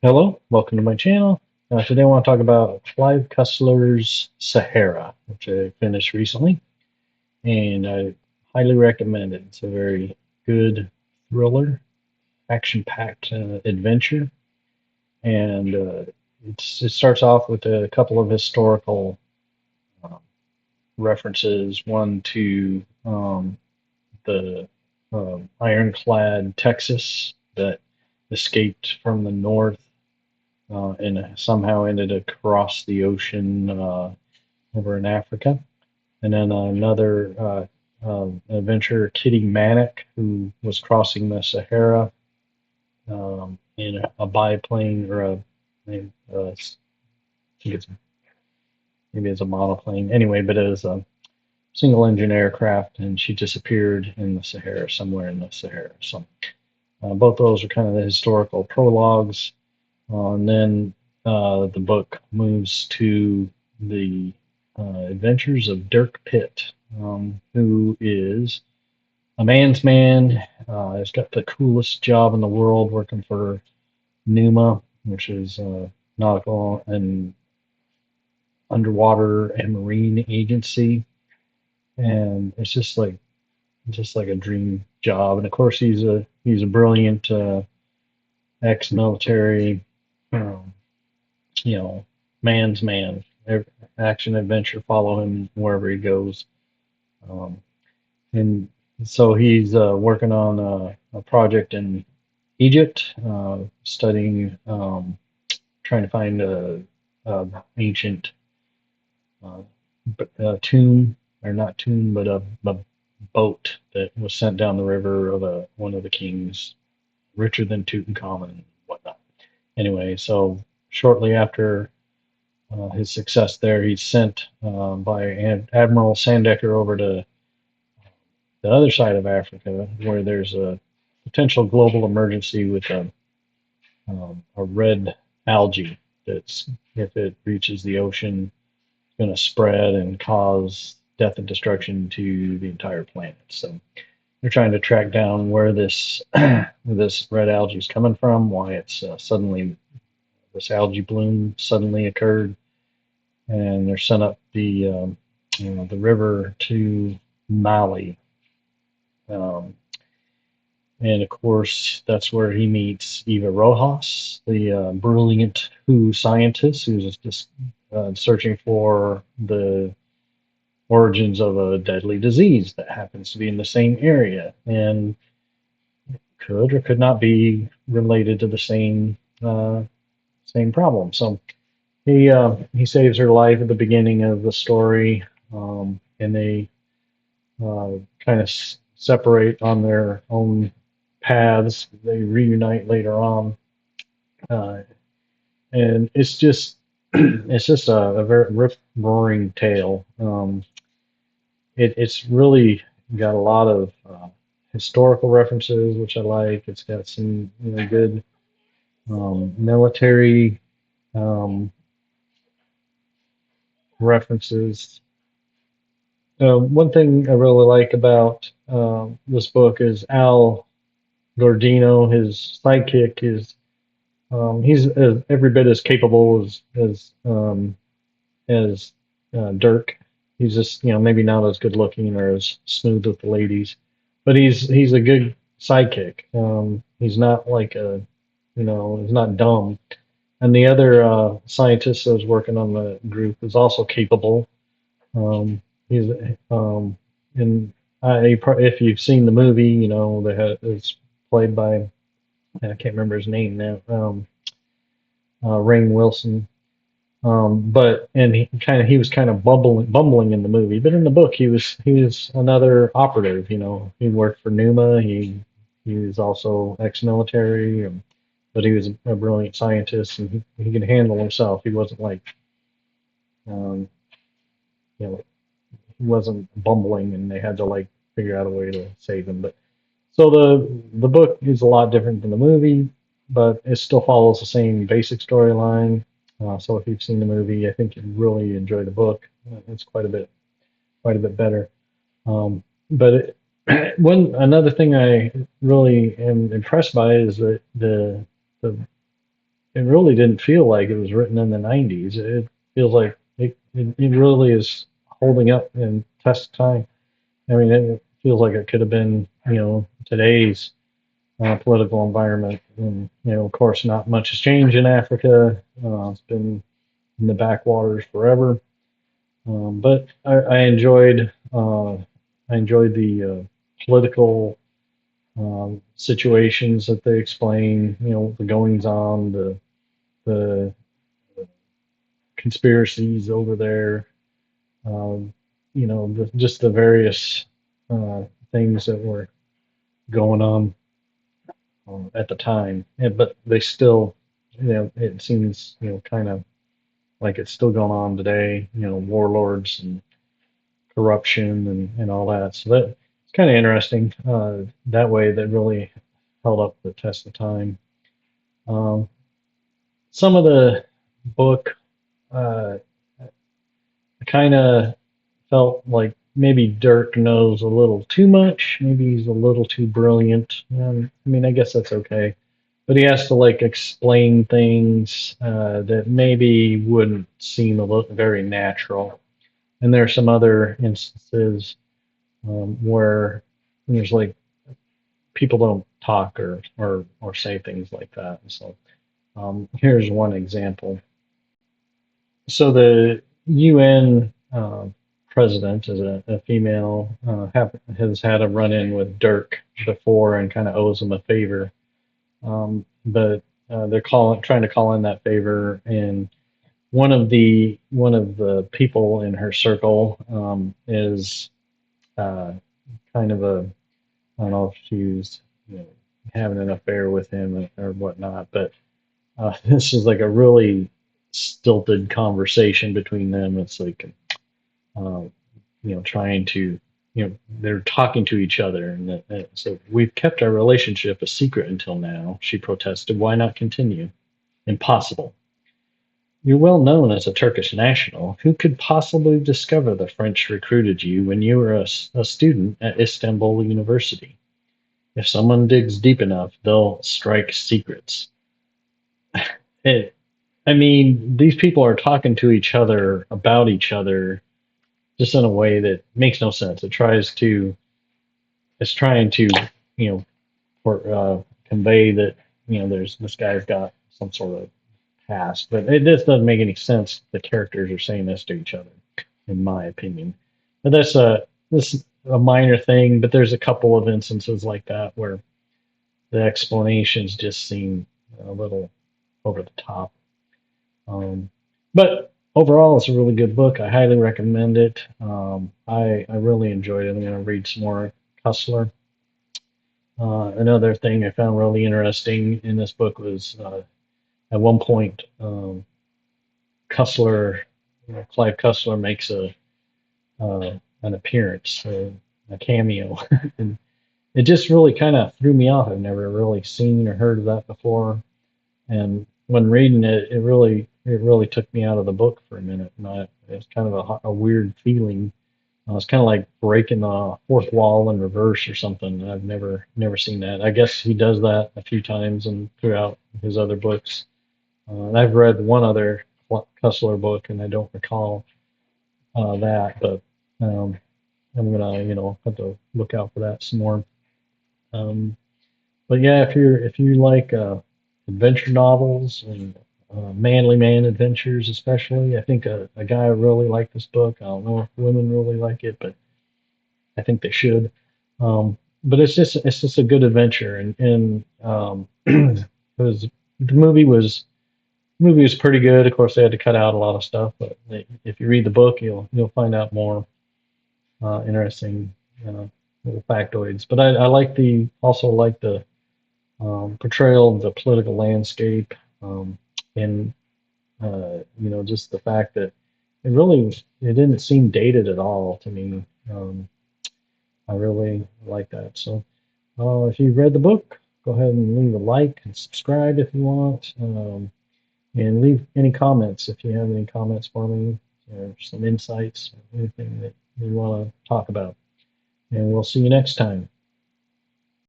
Hello, welcome to my channel. Today I want to talk about Clive Cussler's Sahara, which I finished recently, and I highly recommend it. It's a very good thriller, action-packed adventure, and it starts off with a couple of historical um, references. One to the ironclad Texas that escaped from the north and somehow ended across the ocean over in Africa. And then another adventurer, Kitty Manick, who was crossing the Sahara in a biplane or I think it's maybe it's a monoplane. Anyway, but it was a single engine aircraft, and she disappeared in the Sahara, somewhere in the Sahara. So both those are kind of the historical prologues. And then the book moves to the adventures of Dirk Pitt, who is a man's man. He's got the coolest job in the world working for NUMA, which is nautical and underwater and marine agency. And it's just like a dream job. And of course, he's a brilliant ex-military. Um, you know, man's man. Action adventure, follow him wherever he goes. Um, and so he's working on a project in Egypt, studying, trying to find a ancient uh, tomb, or not tomb, but a boat that was sent down the river of one of the kings, richer than Tutankhamun and whatnot. Anyway, so shortly after his success there, he's sent by Admiral Sandecker over to the other side of Africa, where there's a potential global emergency with a red algae that's, if it reaches the ocean, going to spread and cause death and destruction to the entire planet. So they're trying to track down where this this red algae is coming from, why it's suddenly this algae bloom suddenly occurred, and they're sent up the river to Mali, um, and of course that's where he meets Eva Rojas, the brilliant WHO scientist who's just searching for the origins of a deadly disease that happens to be in the same area and could or could not be related to the same problem. So he saves her life at the beginning of the story, and they kind of separate on their own paths. They reunite later on, uh, and it's just it's just a very rip roaring tale. It's really got a lot of historical references, which I like. It's got some good military um, references. One thing I really like about this book is Al Gordino. His sidekick is he's every bit as capable as Dirk. He's just maybe not as good looking or as smooth with the ladies, but he's a good sidekick. He's not like he's not dumb. And the other scientist that was working on the group is also capable. He's and if you've seen the movie, it's played by, I can't remember his name now. Rainn Wilson. But and he was kind of bumbling in the movie, but in the book he was another operative. He worked for Numa. He was also ex-military, but he was a brilliant scientist, and he could handle himself. He wasn't like um, you know he wasn't bumbling, and they had to like figure out a way to save him. But so the book is a lot different than the movie, but it still follows the same basic storyline. So if you've seen the movie, I think you'd really enjoy the book. It's quite a bit better. But one another thing I really am impressed by is that the it really didn't feel like it was written in the 90s. It feels like it really is holding up in test time. I mean, it feels like it could have been, today's political environment. And, of course, not much has changed in Africa. It's been in the backwaters forever. But I enjoyed the political situations that they explain. The goings on, the conspiracies over there. Um, just the various things that were going on at the time. But they still, it seems, kind of like it's still going on today. Warlords and corruption and all that. So that it's kind of interesting. That way, that really held up the test of time. Um, some of the book, I kind of felt like maybe Dirk knows a little too much. Maybe he's a little too brilliant. I mean, I guess that's okay. But he has to like explain things that maybe wouldn't seem very natural. And there are some other instances where there's like people don't talk or say things like that. So here's one example. So the UN president is a female, has had a run-in with Dirk before and kind of owes him a favor. But they're trying to call in that favor, and one of the people in her circle is uh, kind of a, I don't know if she's, having an affair with him or whatnot, but this is like a really stilted conversation between them. It's like, uh, trying to, they're talking to each other. And so we've kept our relationship a secret until now, she protested. Why not continue? Impossible. You're well known as a Turkish national. Who could possibly discover the French recruited you when you were a student at Istanbul University? If someone digs deep enough, they'll strike secrets. It, I mean, these people are talking to each other about each other just in a way that makes no sense. It's trying to, you know, convey that, there's this guy's got some sort of past, but it just doesn't make any sense. The characters are saying this to each other, in my opinion. But this is a minor thing, but there's a couple of instances like that where the explanations just seem a little over the top. Um, but overall, it's a really good book. I highly recommend it. I really enjoyed it. I'm going to read some more Cussler. Another thing I found really interesting in this book was at one point, Cussler, Clive Cussler makes an appearance, a cameo, and it just really kind of threw me off. I've never really seen or heard of that before, and when reading it, it really took me out of the book for a minute, and it's kind of a weird feeling. It's kind of like breaking the fourth wall in reverse or something. I've never seen that. I guess he does that a few times and throughout his other books. And I've read one other Cussler book, and I don't recall that, but um, I'm gonna, have to look out for that some more. Um, but yeah, if you like adventure novels and manly man adventures, especially, I think a guy really like this book. I don't know if women really like it, but I think they should. But it's just a good adventure, and it was the movie was pretty good. Of course, they had to cut out a lot of stuff, but if you read the book, you'll find out more interesting uh, little factoids. But I also like the portrayal of the political landscape, and just the fact that it didn't seem dated at all to me. I really like that. So if you read the book, go ahead and leave a like and subscribe if you want. And leave any comments if you have any comments for me or some insights or anything that you want to talk about. And we'll see you next time.